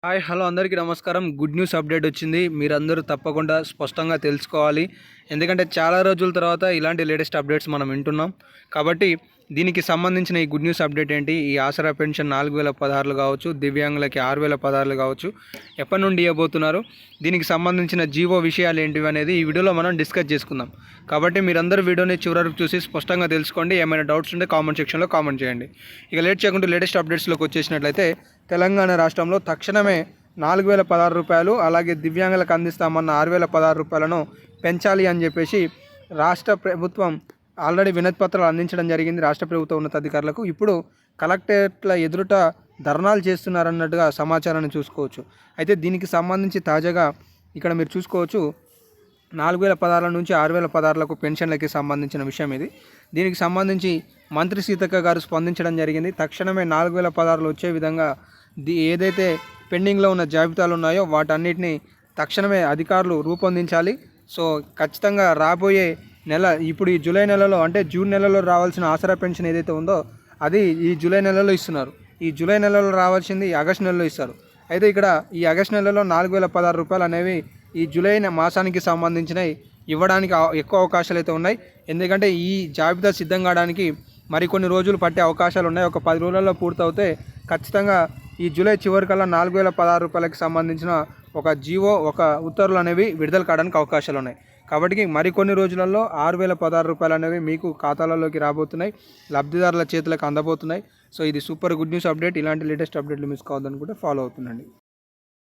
Hi hello అందరికీ నమస్కారం. Good news update వచ్చింది. మీరందరూ తప్పకుండా స్పష్టంగా తెలుసుకోవాలి. ఎందుకంటే చాలా రోజుల తర్వాత ఇలాంటి లేటెస్ట్ అప్డేట్స్ మనం వింటున్నాం. కాబట్టి దీనికి సంబంధించిన ఈ గుడ్ న్యూస్ అప్డేట్ ఏంటి, ఈ ఆసరా పెన్షన్ 4016 కావచ్చు, దివ్యాంగులకి 6016 కావచ్చు, ఎప్పటి నుండి ఇవ్వబోతున్నారు, దీనికి సంబంధించిన జీవో విషయాలు ఏంటివి అనేది ఈ వీడియోలో మనం డిస్కస్ చేసుకుందాం. కాబట్టి మీరందరూ వీడియోని చివరి వరకు చూసి స్పష్టంగా తెలుసుకోండి. ఏమైనా డౌట్స్ ఉంటే కామెంట్ సెక్షన్లో కామెంట్ చేయండి. ఇక లేట్ చేయకుండా లేటెస్ట్ అప్డేట్స్లోకి వచ్చేసినట్లయితే, తెలంగాణ రాష్ట్రంలో తక్షణమే 4016 రూపాయలు, అలాగే దివ్యాంగులకు అందిస్తామన్న 6016 రూపాయలను పెంచాలి అని చెప్పేసి రాష్ట్ర ప్రభుత్వం ఆల్రెడీ వినతిపత్రాలు అందించడం జరిగింది రాష్ట్ర ప్రభుత్వ ఉన్నతాధికారులకు. ఇప్పుడు కలెక్టరేట్ల ఎదురుట ధర్నాలు చేస్తున్నారన్నట్టుగా సమాచారాన్ని చూసుకోవచ్చు. అయితే దీనికి సంబంధించి తాజాగా ఇక్కడ మీరు చూసుకోవచ్చు, 4016 నుంచి 6016లకు పెన్షన్లకి సంబంధించిన విషయం ఇది. దీనికి సంబంధించి మంత్రి సీతక్క గారు స్పందించడం జరిగింది. తక్షణమే 4016 వచ్చే విధంగా ఏదైతే పెండింగ్లో ఉన్న జాబితాలు ఉన్నాయో వాటన్నిటిని తక్షణమే అధికారులు రూపొందించాలి. సో ఖచ్చితంగా రాబోయే నెల, ఇప్పుడు ఈ జూలై నెలలో అంటే జూన్ నెలలో రావాల్సిన ఆసరా పెన్షన్ ఏదైతే ఉందో అది ఈ జూలై నెలలో ఇస్తున్నారు. ఈ జూలై నెలలో రావాల్సింది ఆగస్టు నెలలో ఇస్తారు. అయితే ఇక్కడ ఈ ఆగస్టు నెలలో 4016 రూపాయలు అనేవి ఈ జూలై మాసానికి సంబంధించినవి ఇవ్వడానికి ఎక్కువ అవకాశాలు అయితే ఉన్నాయి. ఎందుకంటే ఈ జాబితా సిద్ధం కావడానికి మరికొన్ని రోజులు పట్టే అవకాశాలు ఉన్నాయి. ఒక 10 రోజులలో పూర్తవుతే ఖచ్చితంగా ఈ జూలై చివరికల్లా 4016 రూపాయలకి సంబంధించిన ఒక జీవో, ఒక ఉత్తర్వులు అనేవి విడుదల కావడానికి అవకాశాలు ఉన్నాయి. కాబట్టి మరికొన్ని రోజులలో 6016 రూపాయలు అనేవి మీకు ఖాతాలలోకి రాబోతున్నాయి, లబ్ధిదారుల చేతులకు అందబోతున్నాయి. సో ఇది సూపర్ గుడ్ న్యూస్ అప్డేట్. ఇలాంటి లేటెస్ట్ అప్డేట్లు మిస్ కావద్దనుకుంటే ఫాలో అవుతుండండి.